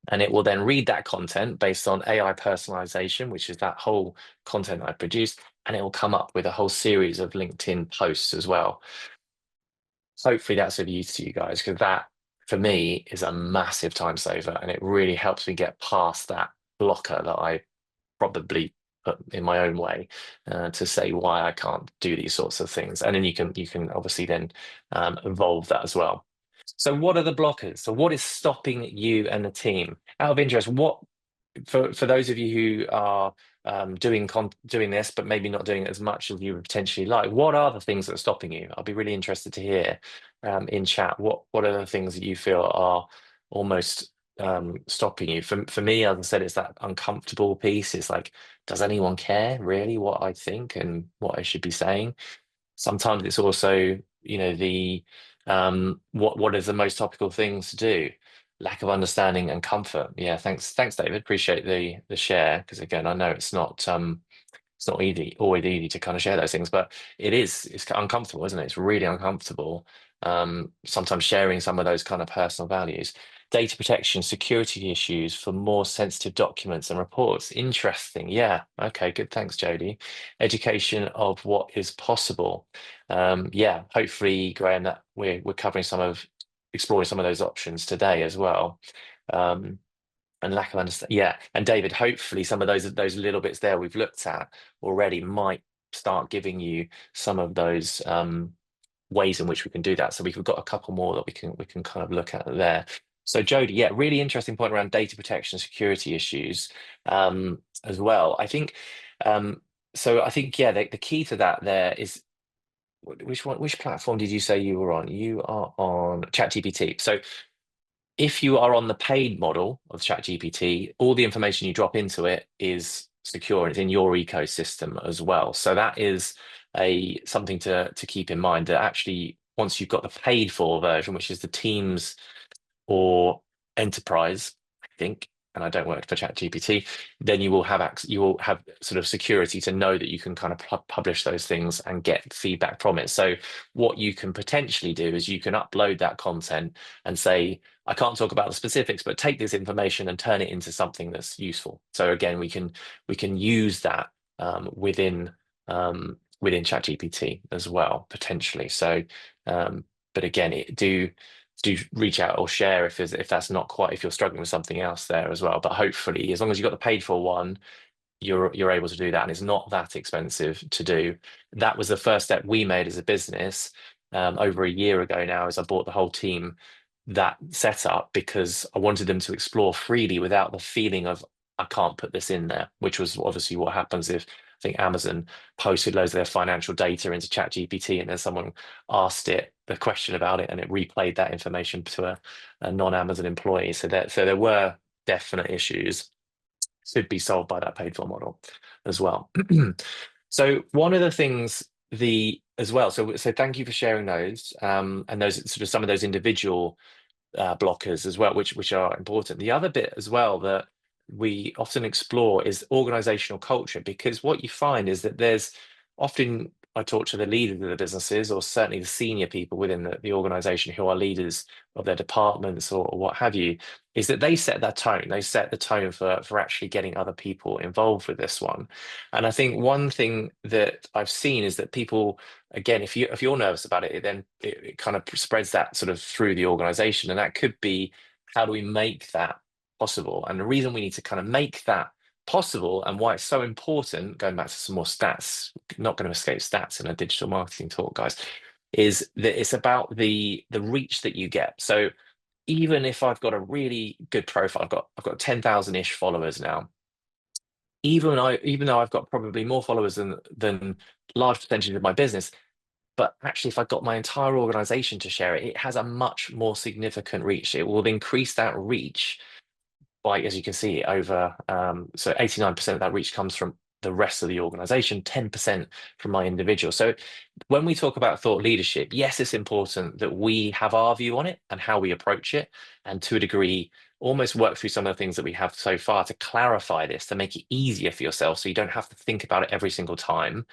And it will then read that content based on AI personalization, which is that whole content I produced, and it will come up with a whole series of LinkedIn posts as well. Hopefully that's of use to you guys, because that for me is a massive time saver, and it really helps me get past that blocker that I probably put in my own way to say why I can't do these sorts of things. And then you can obviously then evolve that as well. So what are the blockers? So what is stopping you and the team? Out of interest, what for those of you who are doing this, but maybe not doing it as much as you would potentially like, what are the things that are stopping you? I'll be really interested to hear in chat. What are the things that you feel are almost stopping you? For me, as I said, it's that uncomfortable piece. It's like, does anyone care really what I think and what I should be saying? Sometimes it's also, the what is the most topical things to do? Lack of understanding and comfort. Yeah, thanks, David. Appreciate the share because again, I know it's not easy, always easy to kind of share those things, but it's uncomfortable, isn't it? It's really uncomfortable. Sometimes sharing some of those kind of personal values. Data protection, security issues for more sensitive documents and reports. Interesting. Yeah. Okay, good. Thanks, Jody. Education of what is possible. Yeah, hopefully, Graham, that we're covering exploring some of those options today as well. Um, and lack of understanding. Yeah, and David, hopefully some of those little bits there we've looked at already might start giving you some of those ways in which we can do that. So we've got a couple more that we can kind of look at there. So Jody, yeah, really interesting point around data protection, security issues as well. I think so. I think yeah, the key to that there is which platform did you say you were on? You are on ChatGPT. So if you are on the paid model of ChatGPT, all the information you drop into it is secure and it's in your ecosystem as well. So that is a something to keep in mind that actually once you've got the paid for version, which is the Teams or enterprise, I think, and I don't work for ChatGPT, then you will have sort of security to know that you can kind of publish those things and get feedback from it. So what you can potentially do is you can upload that content and say, I can't talk about the specifics, but take this information and turn it into something that's useful. So again, we can use that within ChatGPT as well, potentially. So but again, do reach out or share if that's not quite if you're struggling with something else there as well. But hopefully, as long as you've got the paid for one, you're able to do that, and it's not that expensive to do. That was the first step we made as a business over a year ago now, as I bought the whole team that setup because I wanted them to explore freely without the feeling of I can't put this in there, which was obviously what happens if I think Amazon posted loads of their financial data into ChatGPT and then someone asked it the question about it and it replayed that information to a non-Amazon employee. So there were definite issues should be solved by that paid for model as well. So one of the things the as well, so thank you for sharing those and those sort of some of those individual blockers as well, which are important. The other bit as well that we often explore is organizational culture, because what you find is that there's often I talk to the leaders of the businesses, or certainly the senior people within the organization who are leaders of their departments or what have you, is that they set that tone. They set the tone for actually getting other people involved with this one. And I think one thing that I've seen is that people again, if you're nervous about it, it kind of spreads that sort of through the organization, and that could be how do we make that possible? And the reason we need to kind of make that possible and why it's so important, going back to some more stats, not going to escape stats in a digital marketing talk, guys, is that it's about the reach that you get. So even if I've got a really good profile, I've got 10,000-ish followers now. Even though I've got probably more followers than large percentage of my business, but actually, if I got my entire organization to share it, it has a much more significant reach. It will increase that reach by, as you can see, over so 89% of that reach comes from the rest of the organization, 10% from my individual. So when we talk about thought leadership, yes, it's important that we have our view on it and how we approach it, and to a degree, almost work through some of the things that we have so far to clarify this, to make it easier for yourself so you don't have to think about it every single time.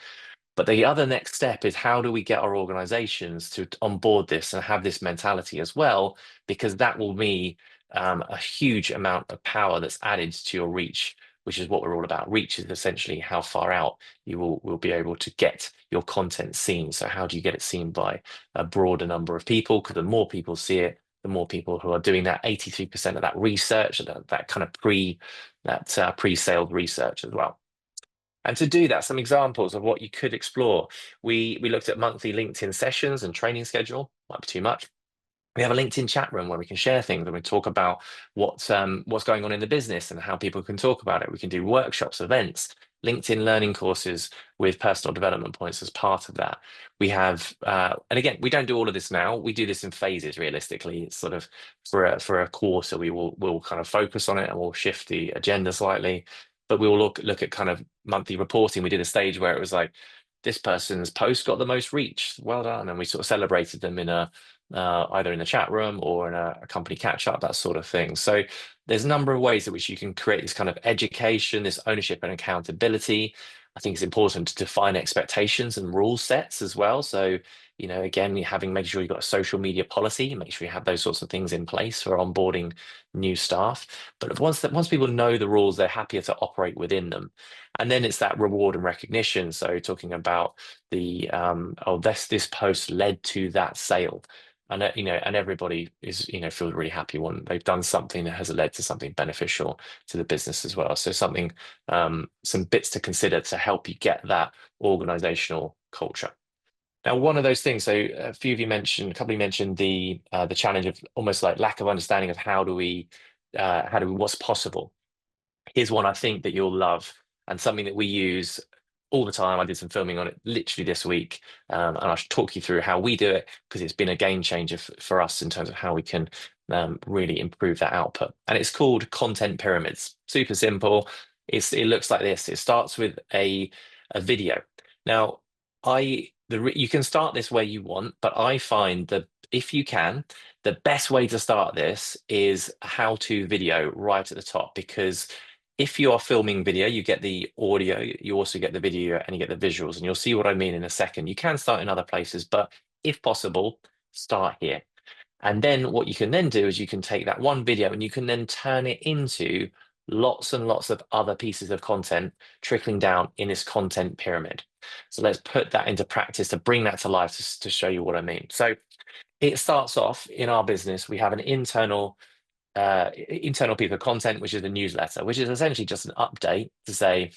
But the other next step is, how do we get our organizations to onboard this and have this mentality as well? Because that will be a huge amount of power that's added to your reach, which is what we're all about. Reach is essentially how far out you will be able to get your content seen. So how do you get it seen by a broader number of people? Because the more people see it, the more people who are doing that 83% of that research, that kind of pre-sale research as well. And to do that, some examples of what you could explore. We looked at monthly LinkedIn sessions and training schedule. Might be too much. We have a LinkedIn chat room where we can share things and we talk about what's going on in the business and how people can talk about it. We can do workshops, events, LinkedIn learning courses with personal development points as part of that. We have, and again, we don't do all of this now. We do this in phases. Realistically, it's sort of for a quarter, we'll kind of focus on it and we'll shift the agenda slightly. But we will look at kind of monthly reporting. We did a stage where it was like, this person's post got the most reach. Well done, and we sort of celebrated them in a either in the chat room or in a company catch up, that sort of thing. So there's a number of ways in which you can create this kind of education, this ownership and accountability. I think it's important to define expectations and rule sets as well. So, again, making sure you've got a social media policy, make sure you have those sorts of things in place for onboarding new staff. But once people know the rules, they're happier to operate within them. And then it's that reward and recognition. So talking about the this post led to that sale. And and everybody is feels really happy when they've done something that has led to something beneficial to the business as well. So some bits to consider to help you get that organizational culture. Now, one of those things. So a couple of you mentioned the challenge of almost like lack of understanding of what's possible. Here's one I think that you'll love, and something that we use all the time. I did some filming on it literally this week, and I should talk you through how we do it because it's been a game changer for us in terms of how we can really improve that output. And it's called content pyramids. Super simple. It looks like this. It starts with a video. Now, you can start this where you want, but I find that if you can, the best way to start this is a how-to video right at the top, because if you are filming video, you get the audio, you also get the video, and you get the visuals, and you'll see what I mean in a second. You can start in other places, but if possible, start here. And then what you can then do is you can take that one video and you can then turn it into lots and lots of other pieces of content trickling down in this content pyramid. So let's put that into practice to bring that to life to show you what I mean. So it starts off in our business. We have an internal piece of content, which is a newsletter, which is essentially just an update to say,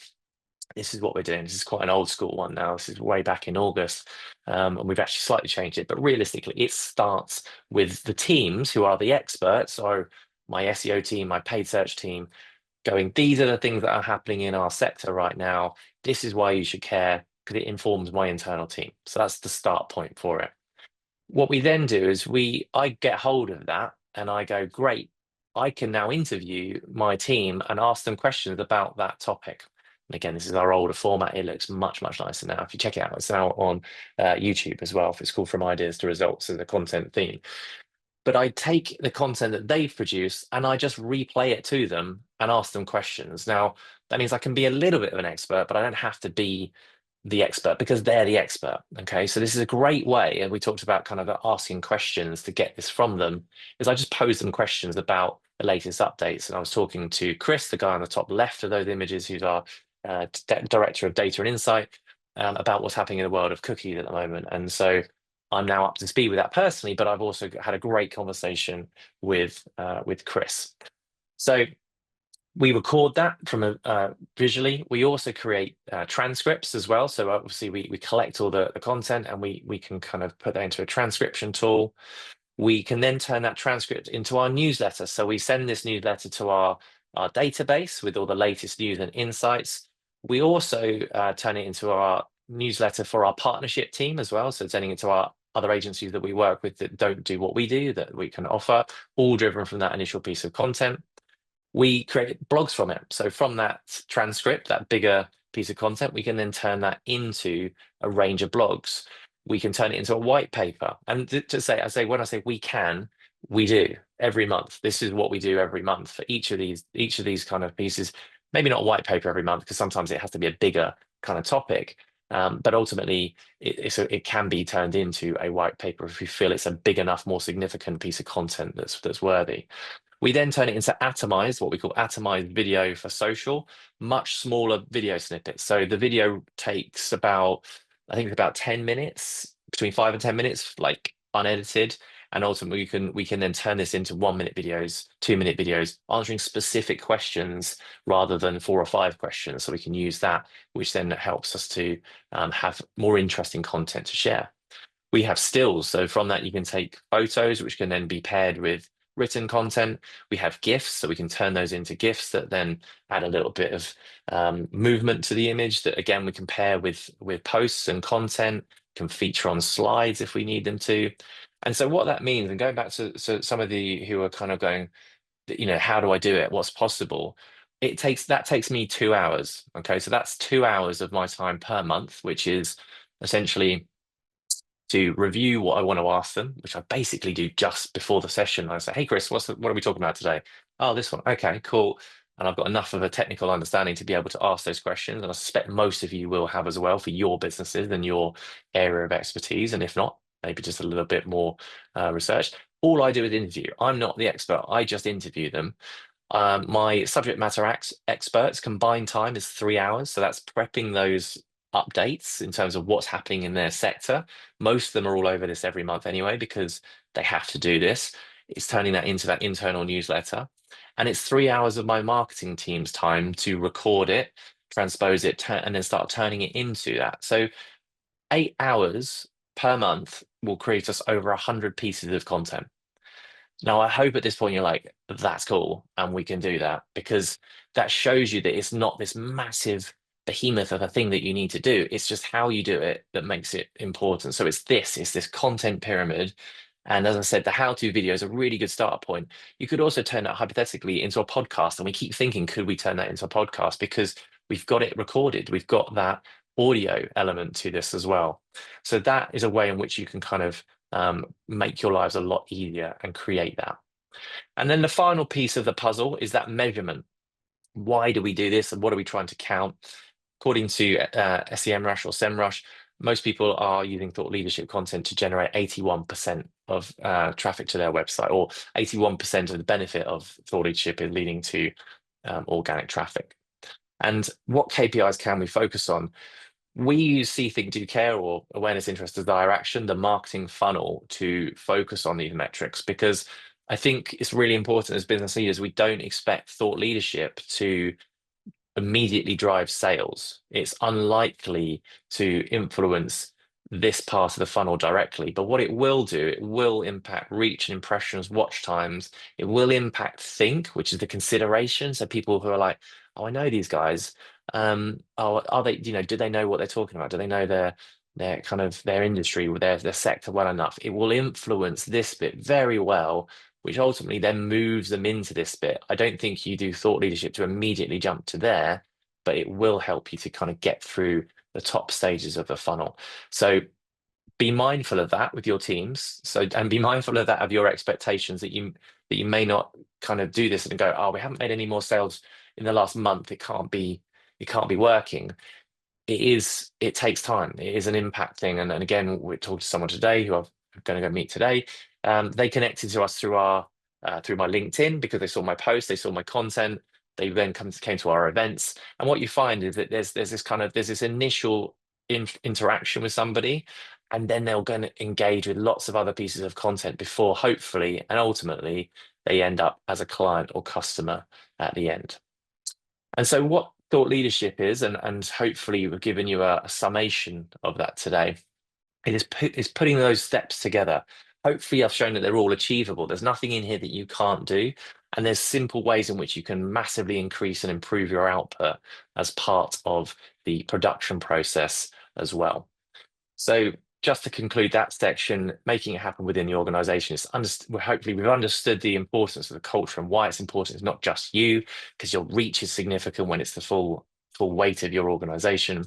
this is what we're doing. This is quite an old school one now. This is way back in August. And we've actually slightly changed it. But realistically, it starts with the teams who are the experts. So my SEO team, my paid search team, going, these are the things that are happening in our sector right now. This is why you should care, because it informs my internal team. So that's the start point for it. What we then do is I get hold of that and I go, great, I can now interview my team and ask them questions about that topic. And again, this is our older format. It looks much, much nicer now. If you check it out, it's now on YouTube as well. If it's called From Ideas to Results as a content theme. But I take the content that they've produced and I just replay it to them and ask them questions. Now, that means I can be a little bit of an expert, but I don't have to be the expert because they're the expert. Okay, so this is a great way, and we talked about kind of asking questions to get this from them, is I just pose them questions about the latest updates. And I was talking to Chris, the guy on the top left of those images, who's our director of data and insight, about what's happening in the world of cookies at the moment. And so I'm now up to speed with that personally, but I've also had a great conversation with Chris. So we record that from visually. We also create transcripts as well. So obviously we collect all the content and we can kind of put that into a transcription tool. We can then turn that transcript into our newsletter. So we send this newsletter to our database with all the latest news and insights. We also turn it into our newsletter for our partnership team as well. So sending it to our other agencies that we work with that don't do what we do, that we can offer, all driven from that initial piece of content. We create blogs from it. So from that transcript, that bigger piece of content, we can then turn that into a range of blogs. We can turn it into a white paper. And to say, when I say we can, we do every month. This is what we do every month for each of these kind of pieces. Maybe not a white paper every month, because sometimes it has to be a bigger kind of topic. But ultimately, it can be turned into a white paper if we feel it's a big enough, more significant piece of content that's worthy. We then turn it into atomized, what we call atomized video for social, much smaller video snippets. So the video takes about, I think it's about 10 minutes, between 5 and 10 minutes, like unedited. And ultimately we can then turn this into 1 minute videos, 2 minute videos, answering specific questions rather than 4 or 5 questions. So we can use that, which then helps us to have more interesting content to share. We have stills. So from that, you can take photos, which can then be paired with written content. We have GIFs, so we can turn those into GIFs that then add a little bit of movement to the image that again we can pair with posts and content, can feature on slides if we need them to. And so what that means, and going back to some of the who are kind of going, how do I do it? What's possible? That takes me 2 hours. Okay, so that's 2 hours of my time per month, which is essentially to review what I want to ask them, which I basically do just before the session. I say, "Hey, Chris, what are we talking about today?" "Oh, this one." "Okay, cool." And I've got enough of a technical understanding to be able to ask those questions. And I suspect most of you will have as well for your businesses and your area of expertise. And if not, maybe just a little bit more research. All I do is interview. I'm not the expert. I just interview them. My subject matter experts combined time is 3 hours. So that's prepping those updates in terms of what's happening in their sector. Most of them are all over this every month anyway, because they have to do this. It's turning that into that internal newsletter. And it's 3 hours of my marketing team's time to record it, transpose it, and then start turning it into that. So 8 hours per month will create us over 100 pieces of content. Now, I hope at this point you're like, that's cool, and we can do that, because that shows you that it's not this massive behemoth of a thing that you need to do. It's just how you do it that makes it important. So it's this content pyramid. And as I said, the how-to video is a really good start point. You could also turn that hypothetically into a podcast. And we keep thinking, could we turn that into a podcast? Because we've got it recorded. We've got that audio element to this as well. So that is a way in which you can kind of make your lives a lot easier and create that. And then the final piece of the puzzle is that measurement. Why do we do this, and what are we trying to count? According to SEMrush or SEMrush, most people are using thought leadership content to generate 81% of traffic to their website, or 81% of the benefit of thought leadership is leading to organic traffic. And what KPIs can we focus on? We use See, Think, Do, Care, or awareness, interest, desire, action, the marketing funnel, to focus on these metrics, because I think it's really important as business leaders, we don't expect thought leadership to immediately drive sales. It's unlikely to influence this part of the funnel directly, but what it will do, it will impact reach and impressions, watch times. It will impact think, which is the consideration. So people who are like, "Oh, I know these guys. Oh, are they, do they know what they're talking about? Do they know their kind of their industry or their sector well enough?" It will influence this bit very well, which ultimately then moves them into this bit. I don't think you do thought leadership to immediately jump to there, but it will help you to kind of get through the top stages of the funnel. So be mindful of that with your teams. So, and be mindful of that, of your expectations, that you may not kind of do this and go, "Oh, we haven't made any more sales in the last month. It can't be working." It takes time. It is an impact thing. And again, we talked to someone today who I'm going to go meet today. They connected to us through my LinkedIn, because they saw my post, they saw my content. They then came to our events. And what you find is that there's this initial interaction with somebody, and then they're going to engage with lots of other pieces of content before, hopefully, and ultimately, they end up as a client or customer at the end. And so what thought leadership is, and hopefully we've given you a summation of that today, is putting those steps together. Hopefully I've shown that they're all achievable. There's nothing in here that you can't do. And there's simple ways in which you can massively increase and improve your output as part of the production process as well. So just to conclude that section, making it happen within the organization is hopefully we've understood the importance of the culture and why it's important. It's not just you, because your reach is significant when it's the full full weight of your organization.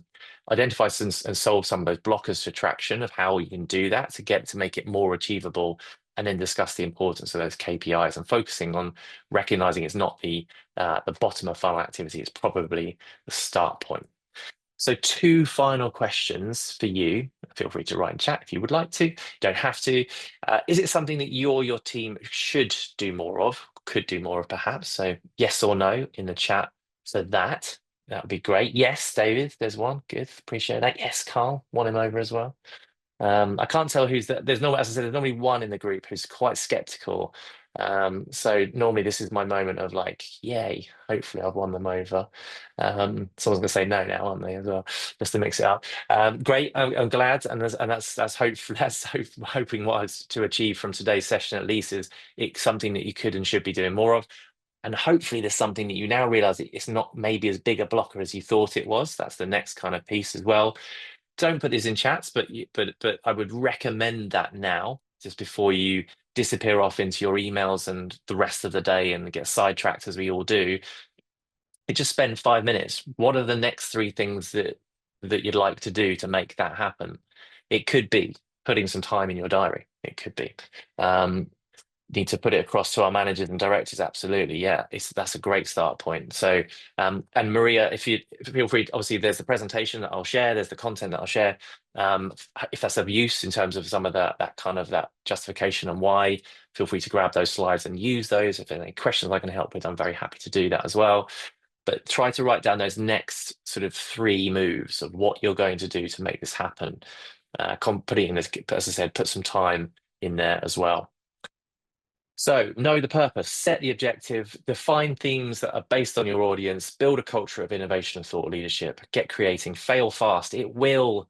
Identify and solve some of those blockers for traction of how you can do that to make it more achievable, and then discuss the importance of those KPIs and focusing on recognizing it's not the bottom of funnel activity, it's probably the start point. So two final questions for you. Feel free to write in chat if you would like to. You don't have to. Is it something that you or your team should do more of, could do more of perhaps? So yes or no in the chat for that. That would be great. Yes, David, there's one. Good. Appreciate that. Yes, Carl, won him over as well. I can't tell who's that. There's no, as I said, there's normally one in the group who's quite skeptical. So normally this is my moment of like, yay, hopefully I've won them over. Someone's gonna say no now, aren't they, as well, just to mix it up. Great, I'm glad, and that's hopefully hoping what I was to achieve from today's session at least is it's something that you could and should be doing more of. And hopefully there's something that you now realize it's not maybe as big a blocker as you thought it was. That's the next kind of piece as well. Don't put this in chats, but I would recommend that now, just before you disappear off into your emails and the rest of the day and get sidetracked as we all do. Just spend 5 minutes. What are the next three things that you'd like to do to make that happen? It could be putting some time in your diary. It could be. Need to put it across to our managers and directors. Absolutely, yeah, that's a great start point. So, and Maria, if you feel free, obviously there's the presentation that I'll share, there's the content that I'll share. If that's of use in terms of some of that kind of that justification and why, feel free to grab those slides and use those. If there are any questions I can help with, I'm very happy to do that as well. But try to write down those next sort of 3 moves of what you're going to do to make this happen. Put it in this, as I said, put some time in there as well. So know the purpose, set the objective, define themes that are based on your audience, build a culture of innovation and thought leadership, get creating, fail fast. It will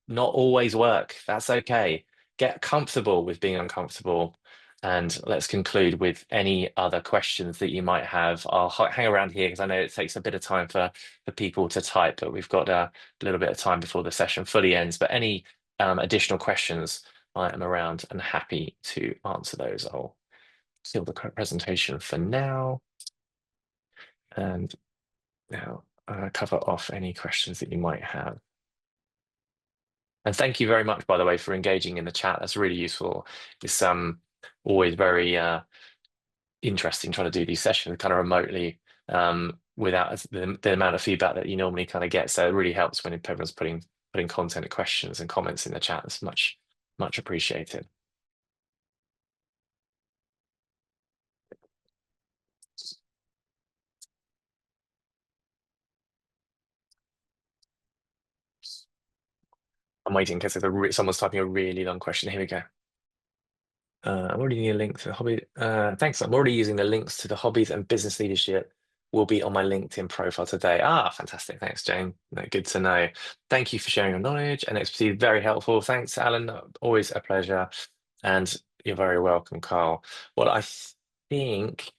not always work. That's okay. Get comfortable with being uncomfortable. And let's conclude with any other questions that you might have. I'll hang around here because I know it takes a bit of time for people to type, but we've got a little bit of time before the session fully ends. But any additional questions, I am around and happy to answer those. I'll seal the presentation for now, and now cover off any questions that you might have. And thank you very much, by the way, for engaging in the chat. That's really useful. It's always very interesting trying to do these sessions kind of remotely without the amount of feedback that you normally kind of get. So it really helps when everyone's putting content and questions and comments in the chat. That's much appreciated. I'm waiting because someone's typing a really long question. Here we go. I'm already using a link to the hobby. Thanks. I'm already using the links to the hobbies and business leadership will be on my LinkedIn profile today. Fantastic. Thanks, Jane. No, good to know. Thank you for sharing your knowledge and expertise. Very helpful. Thanks, Alan. Always a pleasure. And you're very welcome, Carl. Well, think,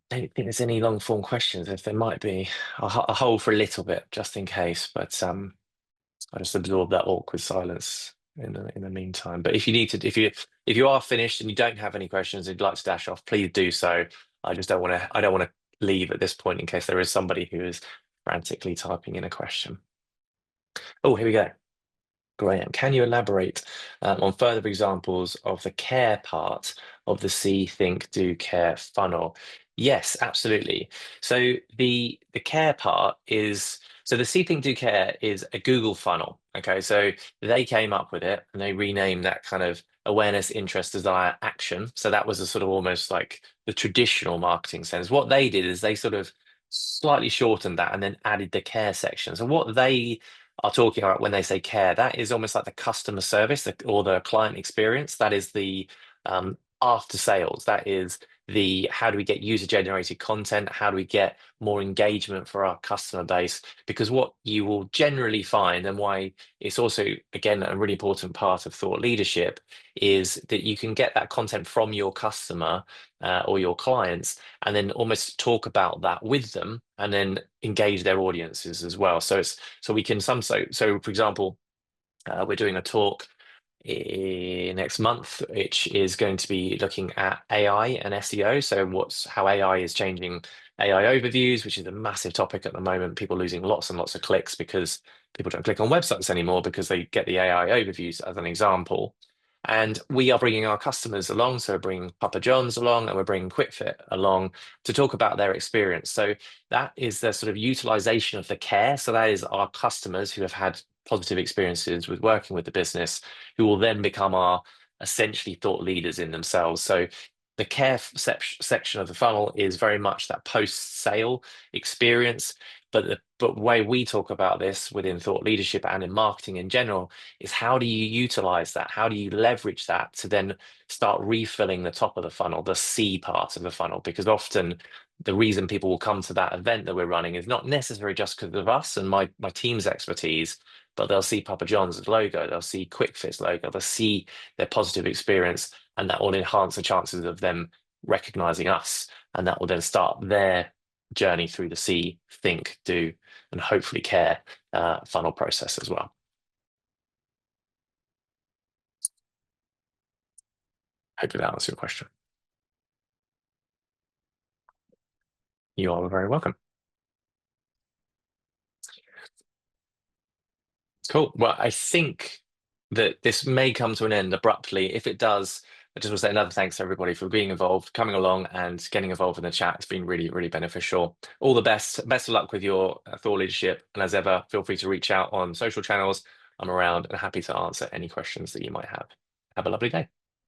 I don't think there's any long form questions. If there might be, I'll hold for a little bit just in case. But I just absorb that awkward silence in the meantime. But if you need to, if you are finished and you don't have any questions and you'd like to dash off, please do so. I just don't want to. I don't want to leave at this point in case there is somebody who is frantically typing in a question. Oh, here we go. Graham, can you elaborate on further examples of the care part of the See, Think, Do, Care funnel? Yes, absolutely. So the care part is the See, Think, Do, Care is a Google funnel. Okay, so they came up with it and they renamed that kind of awareness, interest, desire, action. So that was a sort of almost like the traditional marketing sense. What they did is they sort of slightly shortened that and then added the care section. So what they are talking about when they say care, that is almost like the customer service or the client experience. That is the after sales. That is the how do we get user generated content? How do we get more engagement for our customer base? Because what you will generally find, and why it's also, again, a really important part of thought leadership, is that you can get that content from your customer or your clients and then almost talk about that with them and then engage their audiences as well. So we can so for example, we're doing a talk next month, which is going to be looking at AI and SEO. So what's how AI is changing AI overviews, which is a massive topic at the moment. People losing lots and lots of clicks because people don't click on websites anymore because they get the AI overviews as an example. And we are bringing our customers along, so we're bringing Papa John's along, and we're bringing QuickFit along to talk about their experience. So that is the sort of utilization of the care. So that is our customers who have had positive experiences with working with the business, who will then become our essentially thought leaders in themselves. So the section of the funnel is very much that post-sale experience. But the way we talk about this within thought leadership and in marketing in general is how do you utilize that? How do you leverage that to then start refilling the top of the funnel, the C part of the funnel? Because often the reason people will come to that event that we're running is not necessarily just because of us and my team's expertise, but they'll see Papa John's logo, they'll see QuickFit's logo, they'll see their positive experience, and that will enhance the chances of them recognizing us, and that will then start their journey through the see, think, do, and hopefully care funnel process as well. Hopefully that answers your question. You are very welcome. Cool. Well, I think that this may come to an end abruptly. If it does, I just want to say another thanks to everybody for being involved, coming along and getting involved in the chat. It's been really, really beneficial. All the best. Best of luck with your thought leadership. And as ever, feel free to reach out on social channels. I'm around and happy to answer any questions that you might have. Have a lovely day.